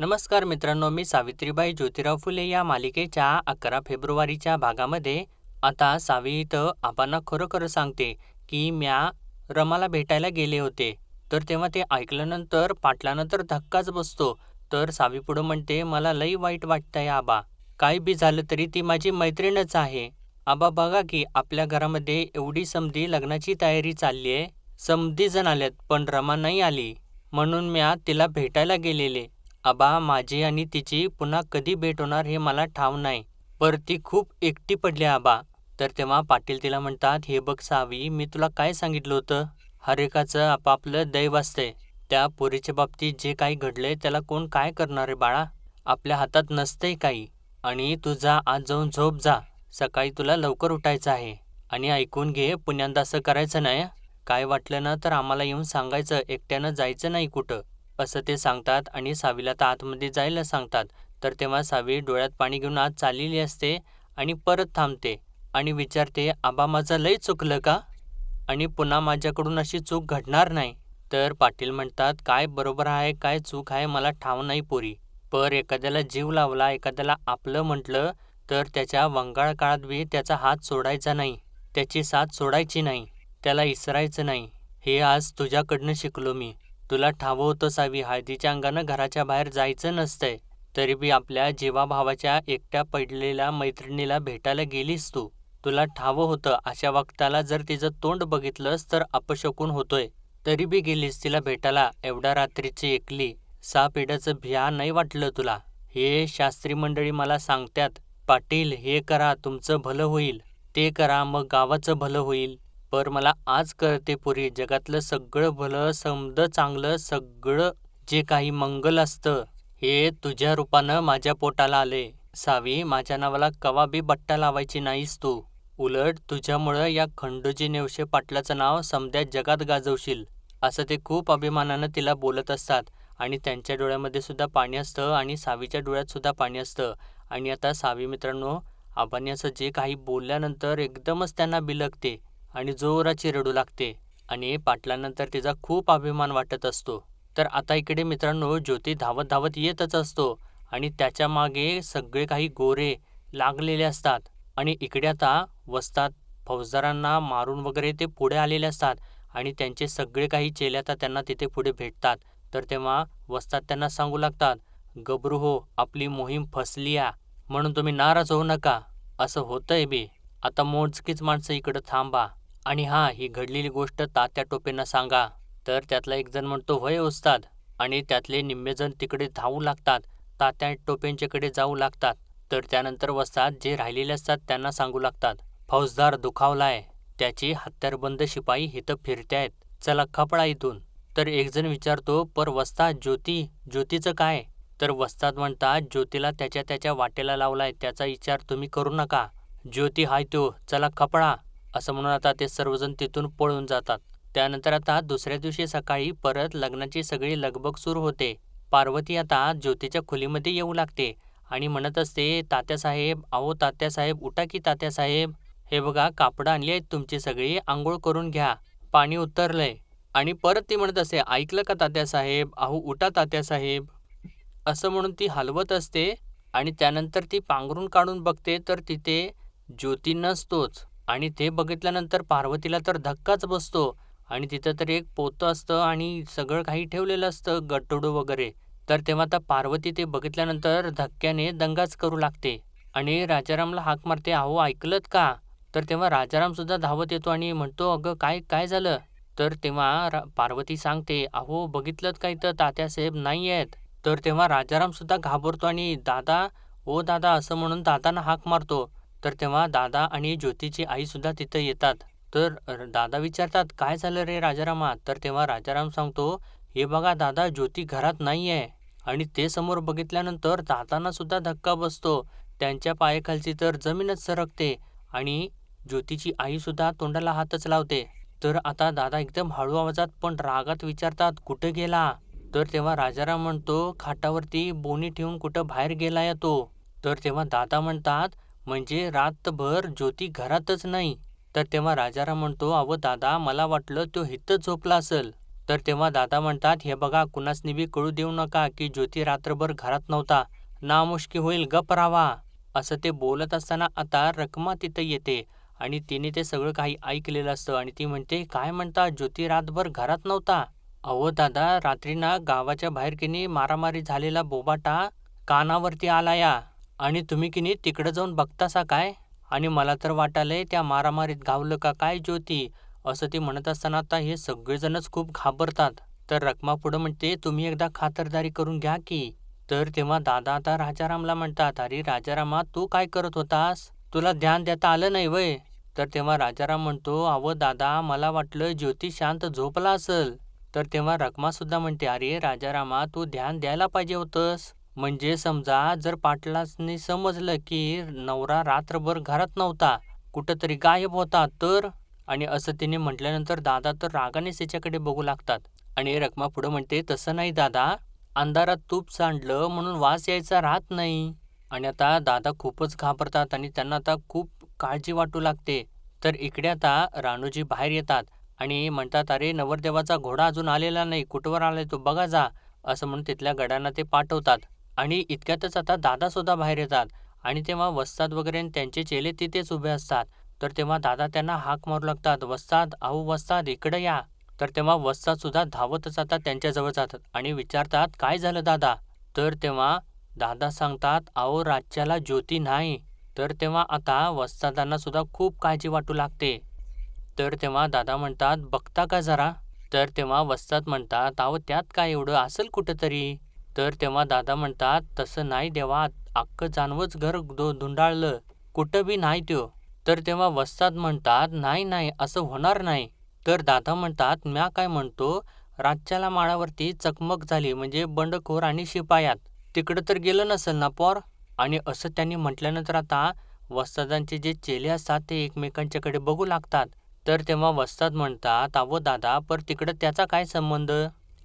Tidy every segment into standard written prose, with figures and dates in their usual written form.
नमस्कार मित्रांनो, मी सावित्रीबाई ज्योतिराव फुले या मालिकेच्या 11 फेब्रुवारीच्या भागामध्ये आता सावी इथं आबांना खरं खरं सांगते की म्या रमाला भेटायला गेले होते. तर तेव्हा ते ऐकल्यानंतर पाटलानंतर धक्काच बसतो. तर सावी पुढं म्हणते, मला लई वाईट वाटतंय आबा. काही बी झालं तरी ती माझी मैत्रीणच आहे. आबा बघा की आपल्या घरामध्ये एवढी समधी लग्नाची तयारी चालली आहे. समधी जण आल्यात पण रमा नाही आली. म्हणून म्या तिला भेटायला गेलेले. आबा माझी आणि तिची पुन्हा कधी भेट होणार हे मला ठाव नाही. पर ती खूप एकटी पडली आबा. तर तेव्हा पाटील तिला म्हणतात, हे बघ सावी, मी तुला काय सांगितलं होतं? हर एकाचं आपापलं दैव असते. त्या पोरीच्या बाबतीत जे काही घडलंय त्याला कोण काय करणार आहे बाळा? आपल्या हातात नसतंय काही. आणि तू जा, आज जाऊन झोप जा. सकाळी तुला लवकर उठायचं आहे. आणि ऐकून घे, पुण्यांदा असं करायचं नाही. काय वाटलं ना तर आम्हाला येऊन सांगायचं, एकट्यानं जायचं नाही कुठं. असं ते सांगतात आणि सावीला तर आतमध्ये जायला सांगतात. तर तेव्हा सावी डोळ्यात पाणी घेऊन आत चाललेली असते आणि परत थांबते आणि विचारते, आबा माझं लई चुकलं का? आणि पुन्हा माझ्याकडून अशी चूक घडणार नाही. तर पाटील म्हणतात, काय बरोबर आहे काय चूक आहे मला ठाव नाही पोरी. पर एखाद्याला जीव लावला, एखाद्याला आपलं म्हटलं तर त्याच्या वंगाळ काळात बी त्याचा हात सोडायचा नाही, त्याची साथ सोडायची नाही, त्याला इसरायचं नाही. हे आज तुझ्याकडनं शिकलो मी. तुला ठावं होतं सावी, हळदीच्या अंगानं घराच्या बाहेर जायचं नसतंय. तरी बी आपल्या जीवाभावाच्या एकट्या पडलेल्या मैत्रिणीला भेटायला गेलीस तू. तुला ठावं होतं अशा वक्ताला जर तिचं तोंड बघितलंस तर अपशकुन होतोय. तरी बी गेलीस तिला भेटायला एवढ्या रात्रीची एकली. साप येण्याचं भ्या नाही वाटलं तुला? हे शास्त्री मंडळी मला सांगतात, पाटील हे करा तुमचं भलं होईल, ते करा मग गावाचं भलं होईल. पर मला आज कळते पुरी, जगातलं सगळं भलं समद चांगलं सगळं जे काही मंगल असतं हे तुझ्या रूपानं माझ्या पोटाला आले. सावी, माझ्या नावाला कवा बी बट्टा लावायची नाहीस तू. उलट तुझ्यामुळं या खंडोजी नेवसे पाटलाचं नाव समद्या जगात गाजवशील. असं ते खूप अभिमानानं तिला बोलत असतात आणि त्यांच्या डोळ्यामध्ये सुद्धा पाणी असतं आणि सावीच्या डोळ्यात सुद्धा पाणी असतं. आणि आता सावी मित्रांनो, आबांनी असं जे काही बोलल्यानंतर एकदमच त्यांना बिलगते आणि जोराची रडू लागते आणि पाटलानंतर तिचा खूप अभिमान वाटत असतो. तर आता इकडे मित्रांनो, ज्योती धावत धावत येतच असतो आणि त्याच्या मागे सगळे काही गोरे लागलेले असतात. आणि इकडे आता वस्तात फौजदारांना मारून वगैरे ते पुढे आलेले असतात आणि त्यांचे सगळे काही चेले आता त्यांना तिथे पुढे भेटतात. तर तेव्हा वस्तात त्यांना सांगू लागतात, गबरू हो, आपली मोहीम फसली या, म्हणून तुम्ही नाराज होऊ नका. असं होतंय बी. आता मोजकीच माणसं इकडं थांबा आणि ही घडलेली गोष्ट तात्या टोपेंना सांगा. तर त्यातला एक जण म्हणतो, होय उस्ताद. आणि त्यातले निम्मे जण तिकडे धावू लागतात, तात्या टोपेंच्याकडे जाऊ लागतात. तर त्यानंतर वस्तात जे राहिलेले असतात त्यांना सांगू लागतात, फौजदार दुखावलाय, त्याची हत्यारबंद शिपाई इथं फिरतायत, चला खपळा इथून. तर एक जण विचारतो, पर वस्ताद ज्योतीचं काय? तर वस्ताद म्हणतात, ज्योतीला त्याच्या त्याच्या वाटेला लावलाय, त्याचा विचार तुम्ही करू नका. ज्योती हाय तो, चला खपळा. असं म्हणून आता ते सर्वजण तिथून पळून जातात. त्यानंतर आता दुसऱ्या दिवशी सकाळी परत लग्नाची सगळी लगबग सुरू होते. पार्वती आता ज्योतीच्या खोलीमध्ये येऊ लागते आणि म्हणत असते, तात्यासाहेब, अहो तात्यासाहेब, उठा की तात्यासाहेब. हे बघा कापडं आणली आहेत तुमची सगळी, आंघोळ करून घ्या, पाणी उतरलंय. आणि परत ती म्हणत असते, ऐकलं का तात्यासाहेब, अहो उठा तात्यासाहेब. असं म्हणून ती हलवत असते आणि त्यानंतर ती पांघरून काढून बघते तर तिथे ज्योती नसतोच. आणि ते बघितल्यानंतर पार्वतीला तर धक्काच बसतो आणि तिथं तर एक पोतं असतं आणि सगळं काही ठेवलेलं असतं, गटोडू वगैरे. तर तेव्हा आता पार्वती ते बघितल्यानंतर धक्क्याने दंगाच करू लागते आणि राजारामला हाक मारते, अहो ऐकलत का? तर तेव्हा राजाराम सुद्धा धावत येतो आणि म्हणतो, अगं काय काय झालं? तर तेव्हा पार्वती सांगते, अहो बघितलंत का इथं तात्यासाहेब नाही आहेत. तर तेव्हा राजाराम सुद्धा घाबरतो आणि दादा, ओ दादा असं म्हणून दादांना हाक मारतो. तर तेव्हा दादा आणि ज्योतीची आई सुद्धा तिथं येतात. तर दादा विचारतात, काय झालं रे राजारामा? तर तेव्हा राजाराम सांगतो, हे बघा दादा, ज्योती घरात नाही आहे. आणि ते समोर बघितल्यानंतर दादांना सुद्धा धक्का बसतो. त्यांच्या पायाखालची तर जमीनच सरकते आणि ज्योतीची आई सुद्धा तोंडाला हातच लावते. तर आता दादा एकदम हळू आवाजात पण रागात विचारतात, कुठे गेला? तर तेव्हा राजाराम म्हणतो, खाटावरती बोनी ठेवून कुठं बाहेर गेलाय तो. तर तेव्हा दादा म्हणतात, म्हणजे रातभर ज्योती घरातच नाही. तर तेव्हा राजाराम म्हणतो, अहो दादा, मला वाटलं तो इथंच झोपला असेल. तर तेव्हा दादा म्हणतात, हे बघा कुणासनी बी कळू देऊ नका की ज्योती रात्रभर घरात नव्हता. नामुष्की होईल, गप्प राहावा. असं ते बोलत असताना आता रखमा तिथं येते आणि तिने ते सगळं काही ऐकलेलं असतं आणि ती म्हणते, काय म्हणता ज्योती रातभर घरात नव्हता? अहो दादा, रात्री ना गावाच्या बाहेर की मारामारी झालेला बोबाटा कानावरती आला या आणि तुम्ही की तिकडं जाऊन बघतासा काय? आणि मला तर वाटालंय त्या मारामारीत गावलं का काय ज्योती? असं ते म्हणत असताना आता हे सगळेजणच खूप घाबरतात. तर रखमा पुढं म्हणते, तुम्ही एकदा खातरदारी करून घ्या की. तर तेव्हा दादा आता राजारामला म्हणतात, अरे राजारामा तू काय करत होतास? तुला ध्यान देता आलं नाही वय? तर तेव्हा राजाराम म्हणतो, अहो दादा मला वाटलं ज्योती शांत झोपला असल. तर तेव्हा रखमा सुद्धा म्हणते, अरे राजारामा तू ध्यान द्यायला पाहिजे होतंस. म्हणजे समजा जर पाटलासनी समजलं की नवरा रात्रभर घरात नव्हता, कुठंतरी गायब होता तर? आणि असं तिने म्हटल्यानंतर दादा तर रागानेच तिच्याकडे बघू लागतात. आणि रखमा पुढं म्हणते, तसं नाही दादा, अंधारात तूप सांडलं म्हणून वास यायचा राहत नाही. आणि आता दादा खूपच घाबरतात आणि त्यांना आता खूप काळजी वाटू लागते. तर इकडे आता राणूजी बाहेर येतात आणि म्हणतात, अरे नवरदेवाचा घोडा अजून आलेला नाही, कुठवर आलाय तो बघा जा. असं म्हणून तिथल्या गड्यांना ते पाठवतात. आणि इतक्यातच आता दादासुद्धा बाहेर येतात आणि तेव्हा वस्ताद वगैरे आणि त्यांचे चेले तिथेच उभे असतात. तर तेव्हा दादा त्यांना हाक मारू लागतात, वस्ताद, अहो वस्ताद इकडे या. तर तेव्हा वस्तादसुद्धा धावतच आता त्यांच्याजवळ जातात आणि विचारतात, काय झालं दादा? तर तेव्हा दादा सांगतात, अहो राज्याला ज्योती नाही. तर तेव्हा आता वस्तादांना सुद्धा खूप काळजी वाटू लागते. तर तेव्हा दादा म्हणतात, बघता का जरा? तर तेव्हा वस्ताद म्हणतात, अहो त्यात काय एवढं असेल कुठंतरी. तर तेव्हा दादा म्हणतात, तसं नाही देवा, अख्खं जानवंच घर धुंडाळलं, कुठं बी नाही त्यो. तर तेव्हा वस्ताद म्हणतात, नाही नाही असं होणार नाही. तर दादा म्हणतात, म्या काय म्हणतो, राज्याला माळावरती चकमक झाली म्हणजे बंडखोर आणि शिपायात, तिकडं तर गेलं नसेल ना पोर? आणि असं त्यांनी म्हटल्यानंतर आता वस्तादांचे जे चेले असतात ते एकमेकांच्याकडे बघू लागतात. तर तेव्हा वस्ताद म्हणतात, अहो दादा पर तिकडं त्याचा काय संबंध?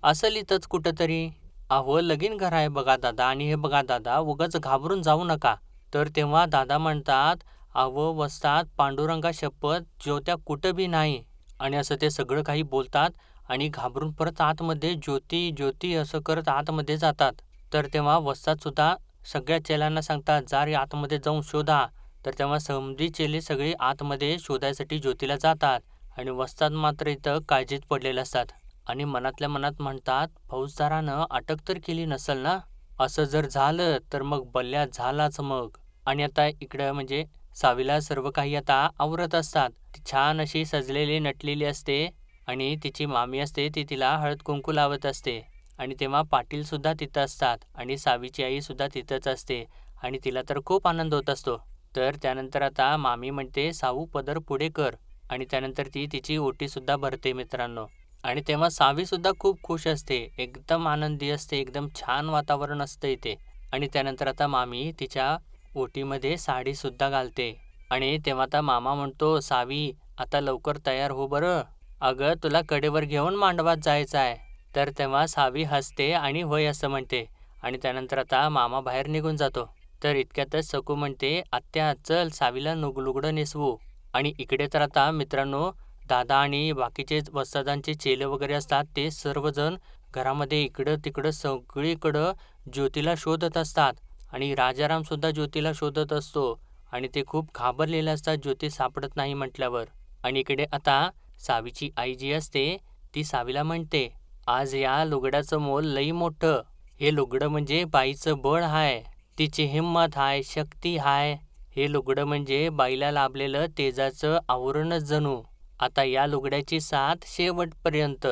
असेल इथंच कुठंतरी. अहो लगीन घर आहे बघा दादा आणि हे बघा दादा उगाच घाबरून जाऊ नका. तर तेव्हा दादा म्हणतात, अहो वस्ताद पांडुरंगा शपथ ज्योत्या कुठं बी नाही. आणि असं ते सगळं काही बोलतात आणि घाबरून परत आतमध्ये ज्योती ज्योती असं करत आतमध्ये जातात. तर तेव्हा वस्ताद सुद्धा सगळ्या चेल्यांना सांगतात, जा रे आतमध्ये जाऊन शोधा. तर तेव्हा समधी चेले सगळे आतमध्ये शोधायसाठी ज्योतीला जातात आणि वस्ताद मात्र इथं काळजीत पडलेले असतात. आणि मनातल्या मनात म्हणतात, फौजदारानं अटक तर केली नसल ना? असं जर झालं तर मग बल्ल्या झालाच मग. आणि आता इकडं म्हणजे सावीला सर्व काही आता आवरत असतात. ती छान अशी सजलेली नटलेली असते आणि तिची मामी असते ती तिला हळद कुंकू लावत असते. आणि तेव्हा पाटील सुद्धा तिथं असतात आणि सावीची आई सुद्धा तिथंच असते आणि तिला तर खूप आनंद होत असतो. तर त्यानंतर आता मामी म्हणते, सावू पदर पुढे कर. आणि त्यानंतर ती तिची ओटी सुद्धा भरते मित्रांनो. आणि तेव्हा सावीसुद्धा खूप खुश असते, एकदम आनंदी असते, एकदम छान वातावरण असतं इथे. आणि त्यानंतर आता मामी तिच्या ओटीमध्ये साडीसुद्धा घालते. आणि तेव्हा आता मामा म्हणतो, सावी आता लवकर तयार हो बरं, अगं तुला कडेवर घेऊन मांडवात जायचं आहे. तर तेव्हा सावी हसते आणि होय असं म्हणते. आणि त्यानंतर आता मामा बाहेर निघून जातो. तर इतक्यातच सकू म्हणते, आत्या चल सावीला लुगडं नेसवू. आणि इकडे तर आता मित्रांनो दादा आणि बाकीचे वस्तादांचे चेले वगैरे असतात ते सर्वजण घरामध्ये इकडं तिकडं सगळीकडं ज्योतीला शोधत असतात. आणि राजाराम सुद्धा ज्योतीला शोधत असतो आणि ते खूप घाबरलेले असतात ज्योती सापडत नाही म्हटल्यावर. आणि इकडे आता सावीची आई जी असते ती सावीला म्हणते, आज या लुगड्याचं मोल लई मोठं. हे लुगडं म्हणजे बाईचं बळ हाय, तिची हिंमत हाय, शक्ती हाय. हे लुगडं म्हणजे बाईला लाभलेलं तेजाचं आवरणच जणू. आता या लुगड्याची साथ शेवटपर्यंत.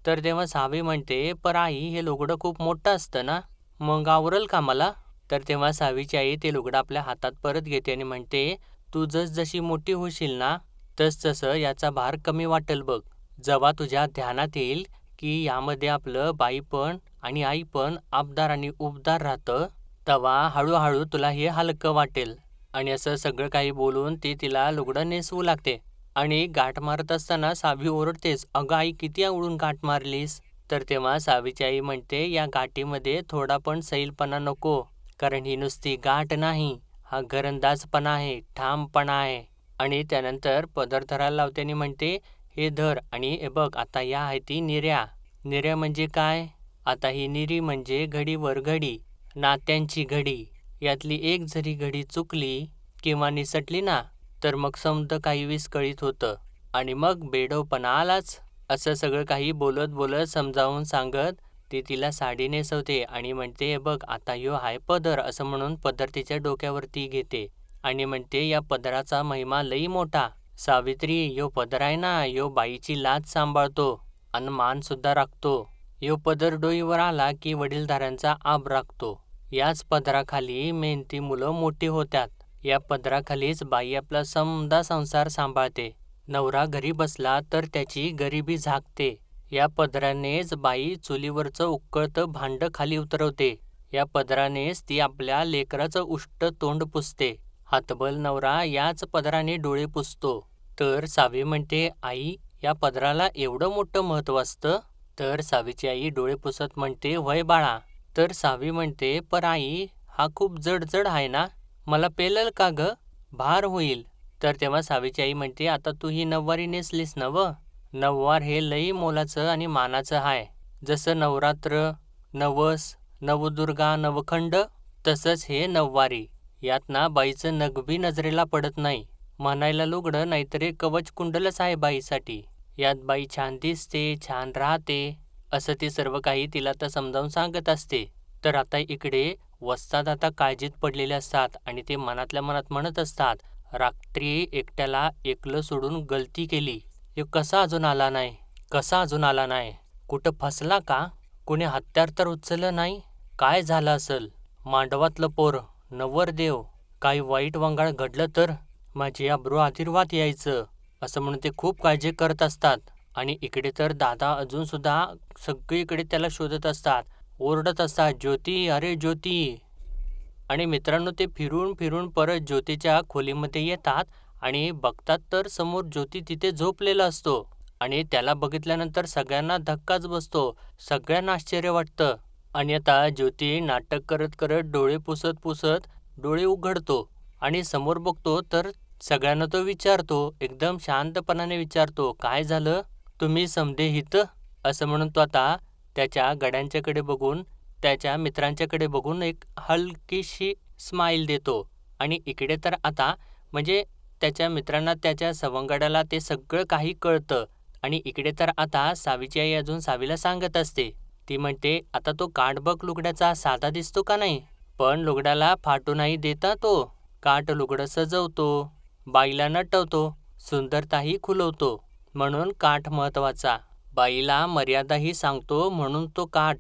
तर तेव्हा सावी म्हणते, पर आई हे लुगडं खूप मोठं असतं ना, मग आवरल का मला? तर तेव्हा सावीची आई ते लुगडं आपल्या हातात परत घेते आणि म्हणते, तू जशी मोठी होशील ना तसं याचा भार कमी वाटेल बघ. जेव्हा तुझ्या ध्यानात येईल की यामध्ये आपलं बाई पण आणि आई पण आबदार आणि उबदार राहतं, तेव्हा हळूहळू तुला हे हलकं वाटेल. आणि असं सगळं काही बोलून ती तिला लुगडं नेसवू लागते. आणि गाठ मारत असताना सावी ओरडतेच, अगं आई किती उडून गाठ मारलीस? तर तेव्हा सावीची आई म्हणते, या गाठीमध्ये थोडा पण सैलपणा नको, कारण ही नुसती गाठ नाही, हा घरंदाजपणा आहे, ठामपणा आहे. आणि त्यानंतर पदर धरायला लावते आणि म्हणते, हे धर आणि हे बघ आता या आहे ती निर्या. निर्या म्हणजे काय? आता ही निरी म्हणजे घडीवर घडी, नात्यांची घडी. यातली एक जरी घडी चुकली किंवा निसटली ना, तर मग समद काही विस्कळीत होतं आणि मग बेडवपणा आलाच. असं सगळं काही बोलत बोलत समजावून सांगत ती तिला साडी नेसवते आणि म्हणते, "हे बघ आता ह्यो हाय पदर." असं म्हणून पदर तिच्या डोक्यावरती घेते आणि म्हणते, "या पदराचा महिमा लई मोठा. सावित्री, ह्यो पदर आहे ना, ह्यो बाईची लाज सांभाळतो आणि मान सुद्धा राखतो. ह्यो पदर डोईवर आला की वडीलधाऱ्यांचा आब राखतो. याच पदराखाली मेहनती मुलं मोठी होत्यात. या पदराखालीच बाई आपला समदा संसार सांभाळते. नवरा घरी बसला तर त्याची गरिबी झाकते. या पदरानेच बाई चुलीवरचं उकळतं भांडं खाली उतरवते. या पदरानेच ती आपल्या लेकराचं उष्ट तोंड पुसते. हातबल नवरा याच पदराने डोळे पुसतो." तर सावी म्हणते, "आई, या पदराला एवढं मोठं महत्त्व असतं?" तर सावीची आई डोळे पुसत म्हणते, "व्हय बाळा." तर सावी म्हणते, "पर आई, हा खूप जड जड आहे ना, मला पेलल का ग? भार होईल." तर तेव्हा सावीची आई म्हणते, "आता तू ही नऊवारी नेसलीस ना व, नऊवार हे लई मोलाचं आणि मानाचं आहे. जसं नवरात्र, नवस, नवदुर्गा, नवखंड, तसंच हे नऊवारी. यात ना बाईचं नगबी नजरेला पडत नाही. म्हणायला लुगडं नाहीतर हे कवच कुंडलच आहे बाईसाठी. यात बाई छान दिसते, छान राहते." असं ती सर्व काही तिला तर समजावून सांगत असते. तर आता इकडे वस्ताद आता काळजीत पडलेले असतात आणि ते मनातल्या मनात म्हणत असतात, "रात्री एकट्याला एकलं सोडून गलती केली. ह्यो कसा अजून आला नाही? कसा अजून आला नाही? कुठं फसला का? कुणी हत्यार तर उचललं नाही? काय झालं असल? मांडवातलं पोर, नवरदेव, काही वाईट वंगाळ घडलं तर माझी अब्रू आदिर्वात यायचं." असं म्हणून ते खूप काळजी करत असतात. आणि इकडे तर दादा अजून सुद्धा सगळीकडे त्याला शोधत असतात, ओरडत असतात, "ज्योती, अरे ज्योती." आणि मित्रांनो, ते फिरून फिरून परत ज्योतीच्या खोलीमध्ये येतात आणि बघतात तर समोर ज्योती तिथे झोपलेला असतो. आणि त्याला बघितल्यानंतर सगळ्यांना धक्काच बसतो. सगळ्यांना आश्चर्य वाटतं. आणि आता ज्योती नाटक करत करत डोळे पुसत पुसत डोळे उघडतो आणि समोर बघतो तर सगळ्यांना तो विचारतो, एकदम शांतपणाने विचारतो, "काय झालं? तुम्ही समधे इथं?" असं म्हणून तो आता त्याच्या गड्यांच्याकडे बघून, त्याच्या मित्रांच्याकडे बघून एक हलकीशी स्माईल देतो. आणि इकडे तर आता म्हणजे त्याच्या मित्रांना, त्याच्या सवंगड्याला ते सगळं काही कळतं. आणि इकडे तर आता सावीची आई अजून सावीला सांगत असते. ती म्हणते, "आता तो काठ बघ लुगड्याचा साधा दिसतो का नाही? पण लुगड्याला फाटू नाही देता तो. काठ लुगडं सजवतो, बाईला नटवतो, सुंदरताही खुलवतो. म्हणून काठ महत्वाचा. बाईला मर्यादाही सांगतो म्हणून तो काठ.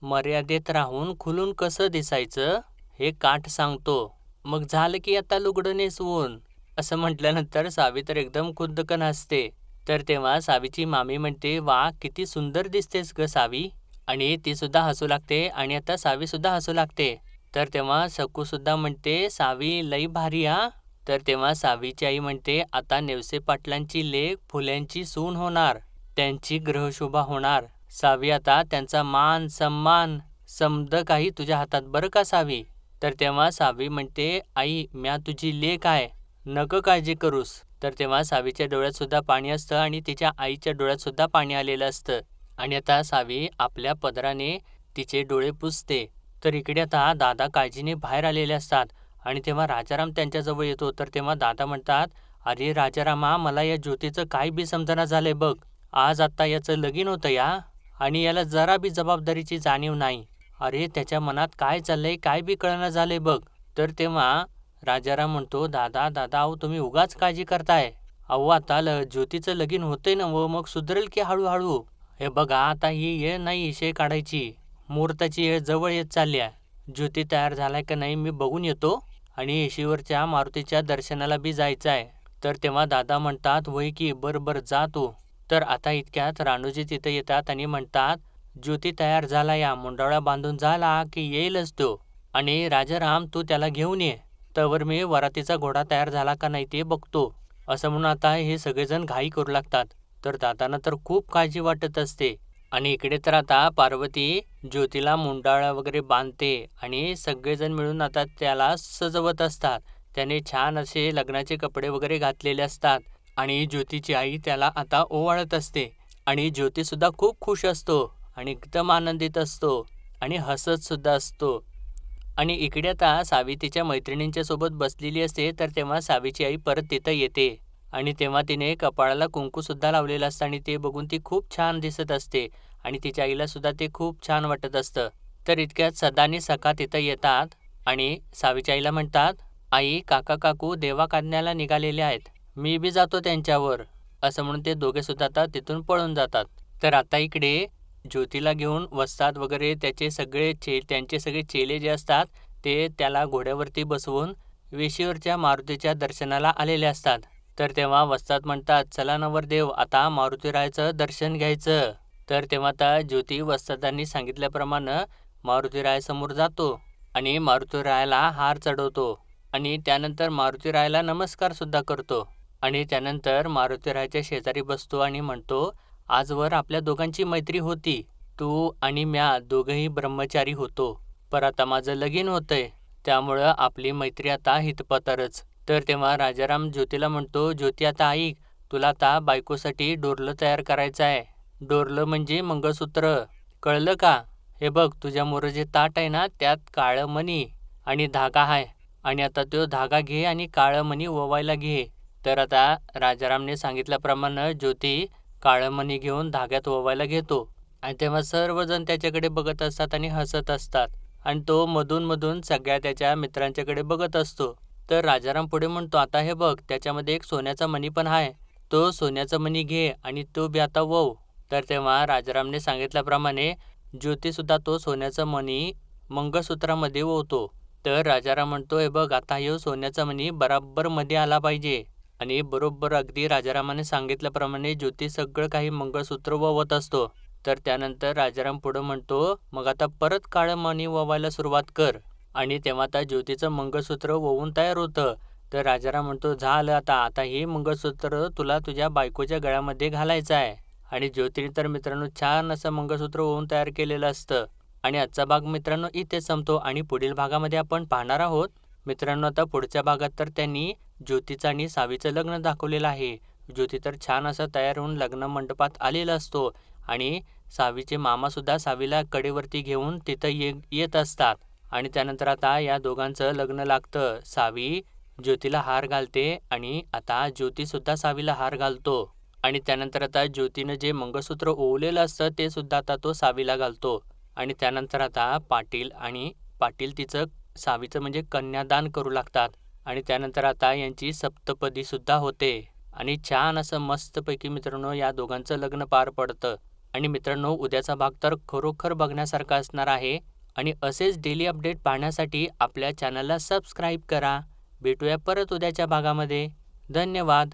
मर्यादेत राहून खुलून कसं दिसायचं हे काठ सांगतो. मग झालं की आता लुगडं नेसवून." असं म्हटल्यानंतर सावी तर एकदम खुद्दकन हसते. तर तेव्हा सावीची मामी म्हणते, "वा, किती सुंदर दिसतेस ग सावी." आणि ती सुद्धा हसू लागते आणि आता सावी सुद्धा हसू लागते. तर तेव्हा सकू सुद्धा म्हणते, "सावी लई भारी हा." तर तेव्हा सावीची आई म्हणते, "आता नेवसे पाटलांची लेक फुल्यांची सून होणार, त्यांची ग्रहशोभा होणार. सावी, आता त्यांचा मान सन्मान समद काही तुझ्या हातात बरं का सावी." तर तेव्हा सावी म्हणते, "आई, म्या तुझी लेक आहे, नको काळजी करूस." तर तेव्हा सावीच्या डोळ्यात सुद्धा पाणी असतं आणि तिच्या आईच्या डोळ्यात सुद्धा पाणी आलेलं असतं. आणि आता सावी आपल्या पदराने तिचे डोळे पुसते. तर इकडे आता दादा काळजीने बाहेर आलेले असतात आणि तेव्हा राजाराम त्यांच्याजवळ येतो. तर तेव्हा दादा म्हणतात, "अरे राजारामा, मला या ज्योतीचं काय बी समजना झालंय बघ. आज आत्ता याचं लगीन होतं या, आणि याला जरा बी जबाबदारीची जाणीव नाही. अरे त्याच्या मनात काय चाललंय काय बी कळना झालंय बघ." तर तेव्हा राजाराम म्हणतो, "दादा दादा, अहो तुम्ही उगाच काळजी करताय. अहो आता ज्योतीचं लगीन होतंय ना व मग सुधरेल की हळूहळू. हे बघा आता ही येळ नाही इशे काढायची. मुहूर्ताची येळ जवळ येत चालली आहे. ज्योती तयार झालाय का नाही मी बघून येतो आणि येशीवरच्या मारुतीच्या दर्शनाला बी जायचं आहे." तर तेव्हा दादा म्हणतात, "होय की, बरं बरं जा तू." तर आता इतक्यात राणूजी तिथं येतात आणि म्हणतात, "ज्योती तयार झाला या, मुंडावळ्या बांधून झाला की येईलच तो. आणि राजाराम तू त्याला घेऊन ये. तवर मी वरातीचा घोडा तयार झाला का नाही ते बघतो." असं म्हणून आता हे सगळेजण घाई करू लागतात. तर दादांना तर खूप काळजी वाटत असते. आणि इकडे तर आता पार्वती ज्योतीला मुंडावळ्या वगैरे बांधते आणि सगळेजण मिळून आता त्याला सजवत असतात. त्याने छान असे लग्नाचे कपडे वगैरे घातलेले असतात आणि ज्योतीची आई त्याला आता ओवाळत असते. आणि ज्योती सुद्धा खूप खुश असतो आणि एकदम आनंदित असतो आणि हसतसुद्धा असतो. आणि इकडे आता सावी तिच्या मैत्रिणींच्या सोबत बसलेली असते, तर तेव्हा सावीची आई परत तिथं येते आणि तेव्हा तिने कपाळाला कुंकूसुद्धा लावलेलं असतं आणि ते बघून ती खूप छान दिसत असते आणि तिच्या आईलासुद्धा ते खूप छान वाटत असतं. तर इतक्यात सदा आणि सखा तिथं येतात आणि सावीच्या आईला म्हणतात, "आई, काका-काकू देवा काढण्याला निघालेले आहेत. मी बी जातो त्यांच्यावर." असं म्हणून ते दोघेसुद्धा आता तिथून पळून जातात. तर आता इकडे ज्योतीला घेऊन वस्ताद वगैरे त्यांचे सगळे चेले जे असतात ते त्याला घोड्यावरती बसवून वेशीवरच्या मारुतीच्या दर्शनाला आलेले असतात. तर तेव्हा वस्ताद म्हणतात, "चला नवरदेव, आता मारुतीरायाचं दर्शन घ्यायचं." तर तेव्हा आता ज्योती वस्तादांनी सांगितल्याप्रमाणे मारुतीरायासमोर जातो आणि मारुतीरायाला हार चढवतो आणि त्यानंतर मारुतीरायाला नमस्कारसुद्धा करतो आणि त्यानंतर मारुतीरायाच्या शेजारी बसतो आणि म्हणतो, "आजवर आपल्या दोघांची मैत्री होती. तू आणि म्या दोघंही ब्रह्मचारी होतो. पर आता माझं लगीन होतंय. त्यामुळं आपली मैत्री आता हितपतरच." तर तेव्हा राजाराम ज्योतीला म्हणतो, "ज्योती, आता ऐक, तुला आता बायकोसाठी डोरलं तयार करायचं आहे. डोरलं म्हणजे मंगळसूत्र. कळलं का? हे बघ, तुझ्या मोर जे ताट आहे ना, त्यात काळं मणी आणि धागा आहे आणि आता तो धागा घे आणि काळं मणी ओवायला घे." तर आता राजारामने सांगितल्याप्रमाणे ज्योती काळं मणी घेऊन धाग्यात ओवायला घेतो आणि तेव्हा सर्वजण त्याच्याकडे बघत असतात आणि हसत असतात आणि तो मधून सगळ्या त्याच्या मित्रांच्याकडे बघत असतो. तर राजाराम पुढे म्हणतो, "आता हे बघ, त्याच्यामध्ये एक सोन्याचा मणी पण आहे. तो सोन्याचा मणी घे आणि तो बी आता वव." तर तेव्हा राजारामने सांगितल्याप्रमाणे ज्योतीसुद्धा तो सोन्याचा मणी मंगळसूत्रामध्ये ओवतो. तर राजाराम म्हणतो, "हे बघ, आता ह्यो सोन्याचा मणी बराबर मध्ये आला पाहिजे." आणि बरोबर अगदी राजारामाने सांगितल्याप्रमाणे ज्योती सगळं काही मंगळसूत्र ओवत असतो. तर त्यानंतर राजाराम पुढं म्हणतो, "मग आता परत काळं मणी ओवायला सुरुवात कर." आणि तेव्हा आता ज्योतीचं मंगळसूत्र ओवून तयार होतं. तर राजाराम म्हणतो, "झालं आता, आता हे मंगळसूत्र तुला तुझ्या बायकोच्या गळ्यामध्ये घालायचं आहे." आणि ज्योतीने तर मित्रांनो छान असं मंगळसूत्र ओवून तयार केलेलं असतं. आणि आजचा भाग मित्रांनो इथे संपतो आणि पुढील भागामध्ये आपण पाहणार आहोत मित्रांनो, आता पुढच्या भागात तर त्यांनी ज्योतीचं आणि सावीचं लग्न दाखवलेलं आहे. ज्योती तर छान असं तयार होऊन लग्न मंडपात आलेला असतो आणि सावीचे मामासुद्धा सावीला कडेवरती घेऊन तिथं येत असतात आणि त्यानंतर आता या दोघांचं लग्न लागतं. सावी ज्योतीला हार घालते आणि आता ज्योतीसुद्धा सावीला हार घालतो आणि त्यानंतर आता ज्योतीनं जे मंगळसूत्र ओवलेलं असतं ते सुद्धा आता तो सावीला घालतो आणि त्यानंतर आता पाटील तिचं सावीचं म्हणजे कन्यादान करू लागतात आणि त्यानंतर आता यांची सप्तपदीसुद्धा होते आणि छान असं मस्तपैकी मित्रांनो या दोघांचं लग्न पार पडतं. आणि मित्रांनो, उद्याचा भाग तर खरोखर बघण्यासारखा असणार आहे आणि असेच डेली अपडेट पाहण्यासाठी आपल्या चॅनलला सबस्क्राईब करा. भेटूया परत उद्याच्या भागामध्ये. धन्यवाद.